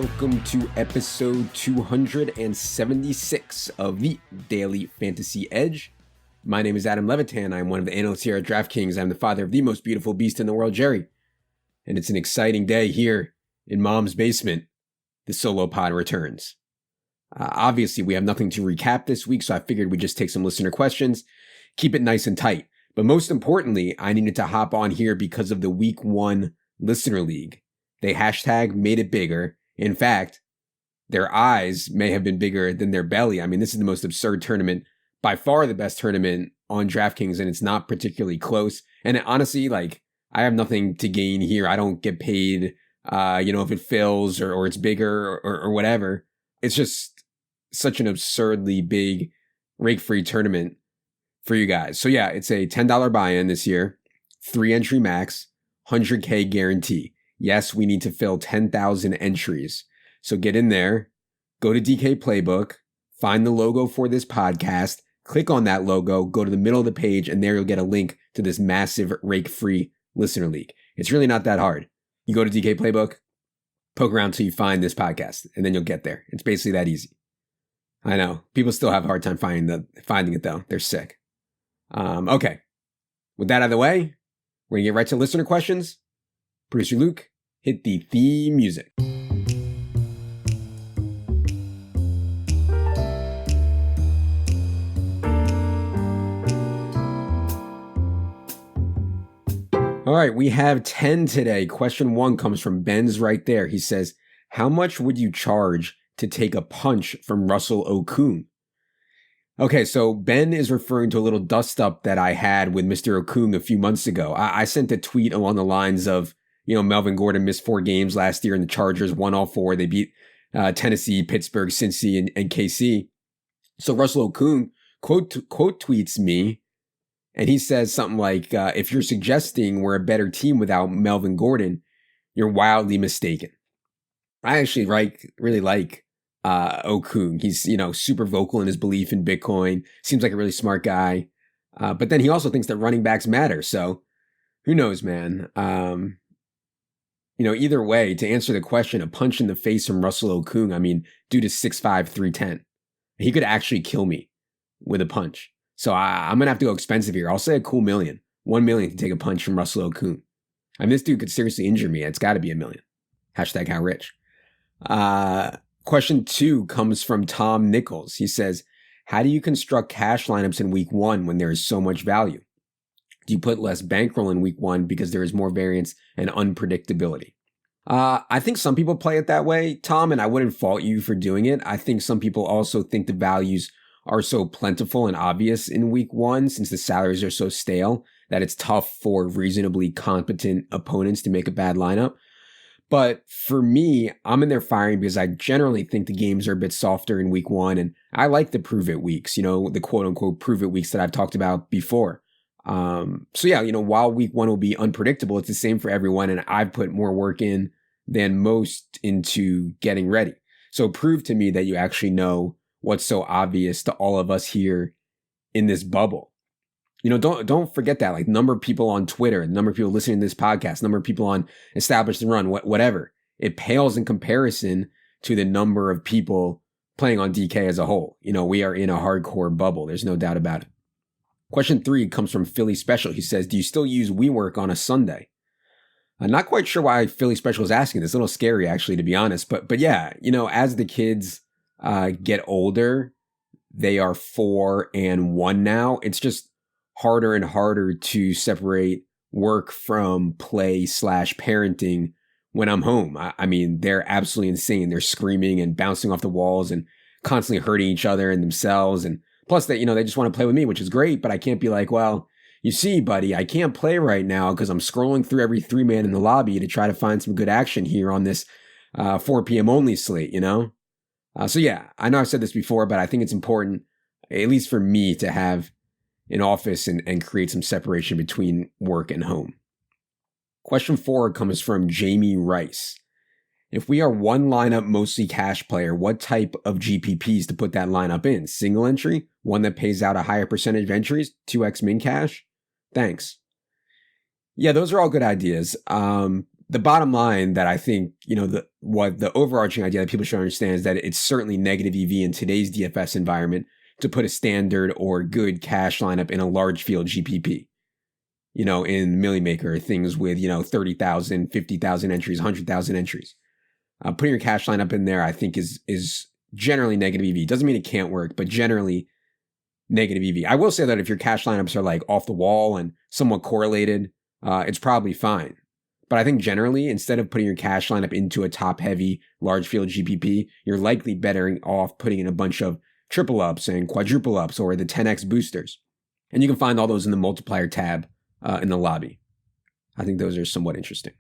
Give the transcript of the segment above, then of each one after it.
welcome to episode 276 of the Daily Fantasy Edge. My name is Adam Levitan. I'm one of the analysts here at DraftKings. I'm the father of the most beautiful beast in the world, Jerry. And it's an exciting day here in Mom's basement. The solo pod returns. Obviously, we have nothing to recap this week, so I figured we'd just take some listener questions, keep it nice and tight. But most importantly, I needed to hop on here because of the Week 1 Listener League. They hashtag made it bigger. In fact, their eyes may have been bigger than their belly. I mean, this is the most absurd tournament, by far the best tournament on DraftKings, and it's not particularly close. And honestly, I have nothing to gain here. I don't get paid, if it fills or it's bigger or whatever. It's just such an absurdly big rake-free tournament for you guys. So yeah, it's a $10 buy-in this year, 3 entry max, 100K guarantee. Yes, we need to fill 10,000 entries. So get in there, go to DK Playbook, find the logo for this podcast, click on that logo, go to the middle of the page, and there you'll get a link to this massive rake-free listener league. It's really not that hard. You go to DK Playbook, poke around till you find this podcast, and then you'll get there. It's basically that easy. I know. People still have a hard time finding it, though. They're sick. Okay. With that out of the way, we're going to get right to listener questions. Producer Luke, hit the theme music. All right, we have 10 today. Question 1 comes from Ben's right there. He says, how much would you charge to take a punch from Russell Okung? Okay, so Ben is referring to a little dust-up that I had with Mr. Okung a few months ago. I sent a tweet along the lines of, Melvin Gordon missed 4 games last year and the Chargers won all 4. They beat Tennessee, Pittsburgh, Cincy, and KC. So Russell Okung quote tweets me, and he says something like, if you're suggesting we're a better team without Melvin Gordon, you're wildly mistaken. I actually really like Okung. He's, super vocal in his belief in Bitcoin. Seems like a really smart guy. But then he also thinks that running backs matter. So who knows, man? Either way, to answer the question, a punch in the face from Russell Okung, dude is 6'5", 310. He could actually kill me with a punch. So I'm going to have to go expensive here. I'll say a cool $1 million. $1 million to take a punch from Russell Okung. This dude could seriously injure me. It's got to be $1 million. Hashtag how rich. Question 2 comes from Tom Nichols. He says, how do you construct cash lineups in week 1 when there is so much value? Do you put less bankroll in week 1 because there is more variance and unpredictability? I think some people play it that way, Tom, and I wouldn't fault you for doing it. I think some people also think the values are so plentiful and obvious in week 1 since the salaries are so stale that it's tough for reasonably competent opponents to make a bad lineup. But for me, I'm in there firing because I generally think the games are a bit softer in week 1, and I like the prove-it weeks, the quote-unquote prove-it weeks that I've talked about before. So yeah, while week 1 will be unpredictable, it's the same for everyone, and I've put more work in than most into getting ready. So prove to me that you actually know what's so obvious to all of us here in this bubble. Don't forget that, number of people on Twitter, number of people listening to this podcast, number of people on Establish the Run, whatever. It pales in comparison to the number of people playing on DK as a whole. We are in a hardcore bubble. There's no doubt about it. Question 3 comes from Philly Special. He says, do you still use WeWork on a Sunday? I'm not quite sure why Philly Special is asking this. A little scary, actually, to be honest. But yeah, as the kids get older, they are 4 and 1 now. It's just harder and harder to separate work from play/parenting when I'm home. They're absolutely insane. They're screaming and bouncing off the walls and constantly hurting each other and themselves. And plus that, they just want to play with me, which is great, but I can't be like, well, you see, buddy, I can't play right now because I'm scrolling through every 3-man in the lobby to try to find some good action here on this 4 p.m. only slate, So yeah, I know I've said this before, but I think it's important, at least for me, to have an office and create some separation between work and home. Question 4 comes from Jamie Rice. If we are one lineup, mostly cash player, what type of GPPs to put that lineup in? Single entry? One that pays out a higher percentage of entries? 2x min cash? Thanks. Yeah, those are all good ideas. the bottom line that I think, what the overarching idea that people should understand is that it's certainly negative EV in today's DFS environment to put a standard or good cash lineup in a large field GPP. In Millie Maker, things with, 30,000, 50,000 entries, 100,000 entries. Putting your cash lineup in there, I think is generally negative EV. Doesn't mean it can't work, but generally negative EV. I will say that if your cash lineups are like off the wall and somewhat correlated, it's probably fine. But I think generally, instead of putting your cash lineup into a top-heavy, large field GPP, you're likely better off putting in a bunch of triple ups and quadruple ups or the 10x boosters. And you can find all those in the multiplier tab in the lobby. I think those are somewhat interesting.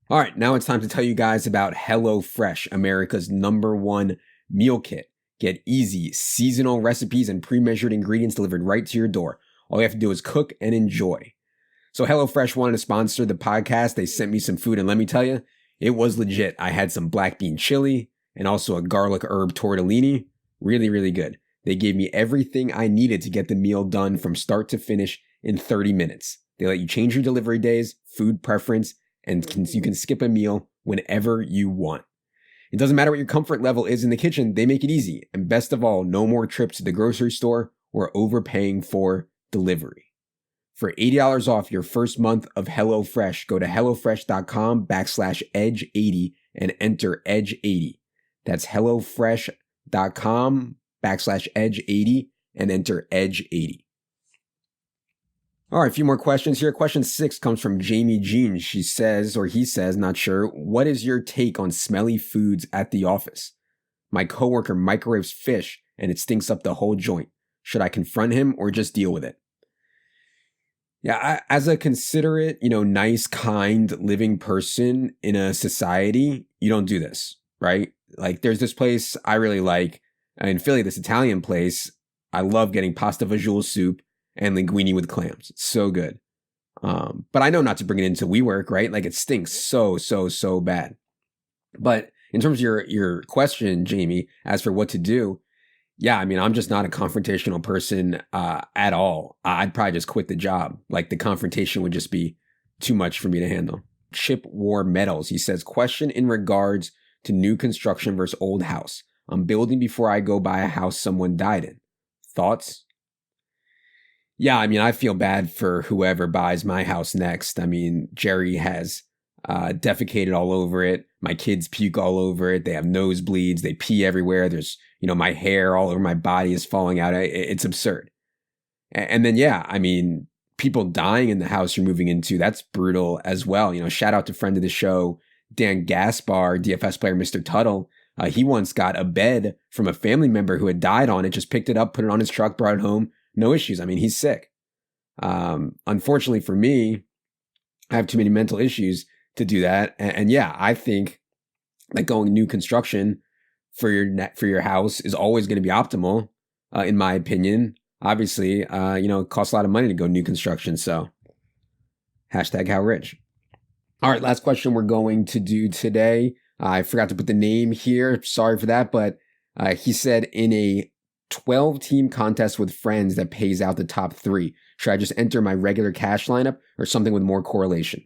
All right, now it's time to tell you guys about HelloFresh, America's #1 meal kit. Get easy, seasonal recipes and pre-measured ingredients delivered right to your door. All you have to do is cook and enjoy. So HelloFresh wanted to sponsor the podcast. They sent me some food, and let me tell you, it was legit. I had some black bean chili and also a garlic herb tortellini. Really, really good. They gave me everything I needed to get the meal done from start to finish in 30 minutes. They let you change your delivery days, food preference, and you can skip a meal whenever you want. It doesn't matter what your comfort level is in the kitchen, they make it easy. And best of all, no more trips to the grocery store or overpaying for delivery. For $80 off your first month of HelloFresh, go to HelloFresh.com/Edge80 and enter Edge80. That's HelloFresh.com/Edge80 and enter Edge80. All right, a few more questions here. Question 6 comes from Jamie Jean. She says, or he says, not sure, what is your take on Smelly Foods at the office? My coworker microwaves fish and it stinks up the whole joint. Should I confront him or just deal with it? Yeah, as a considerate, nice, kind, living person in a society, you don't do this, right? Like there's this place I really like in Philly, this Italian place. I love getting pasta fagioli soup and linguine with clams. It's so good. But I know not to bring it into WeWork, right? Like it stinks so bad. But in terms of your question, Jamie, as for what to do, yeah, I mean, I'm just not a confrontational person at all. I'd probably just quit the job. Like the confrontation would just be too much for me to handle. Chip War Metals, he says, question in regards to new construction versus old house. I'm building before I go buy a house someone died in. Thoughts? Yeah, I mean, I feel bad for whoever buys my house next. I mean, Jerry has defecated all over it. My kids puke all over it. They have nosebleeds. They pee everywhere. There's, my hair all over my body is falling out. It's absurd. And then, yeah, I mean, people dying in the house you're moving into, that's brutal as well. Shout out to friend of the show, Dan Gaspar, DFS player, Mr. Tuttle. He once got a bed from a family member who had died on it, just picked it up, put it on his truck, brought it home. No issues. I mean, he's sick. Unfortunately for me, I have too many mental issues to do that. And yeah, I think that going new construction for your house is always going to be optimal, in my opinion. Obviously, it costs a lot of money to go new construction. So #HowRich. All right, last question we're going to do today. I forgot to put the name here. Sorry for that. But he said, in a 12-team contest with friends that pays out the top 3, should I just enter my regular cash lineup or something with more correlation?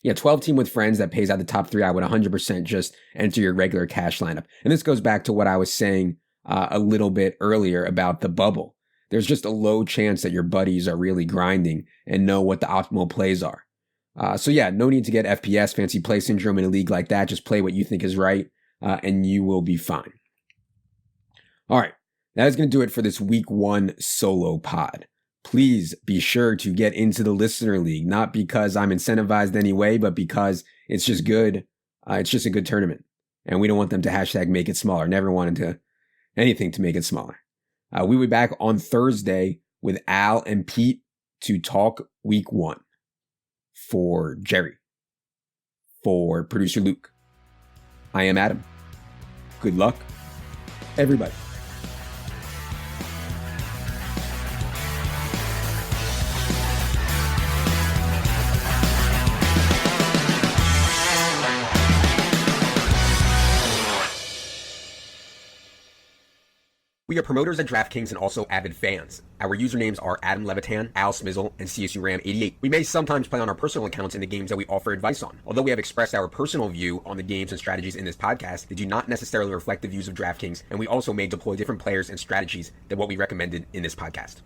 Yeah, 12-team with friends that pays out the top 3, I would 100% just enter your regular cash lineup. And this goes back to what I was saying a little bit earlier about the bubble. There's just a low chance that your buddies are really grinding and know what the optimal plays are. So yeah, no need to get FPS, fancy play syndrome in a league like that. Just play what you think is right, and you will be fine. All right, that is going to do it for this week 1 solo pod. Please be sure to get into the listener league, not because I'm incentivized anyway, but because it's just good. It's just a good tournament, and we don't want them to #make it smaller. Never wanted anything to make it smaller. We'll be back on Thursday with Al and Pete to talk week 1. For Jerry, for producer Luke, I am Adam. Good luck, everybody. We are promoters at DraftKings and also avid fans. Our usernames are Adam Levitan, Al Smizzle, and CSU Ram 88. We may sometimes play on our personal accounts in the games that we offer advice on. Although we have expressed our personal view on the games and strategies in this podcast, they do not necessarily reflect the views of DraftKings, and we also may deploy different players and strategies than what we recommended in this podcast.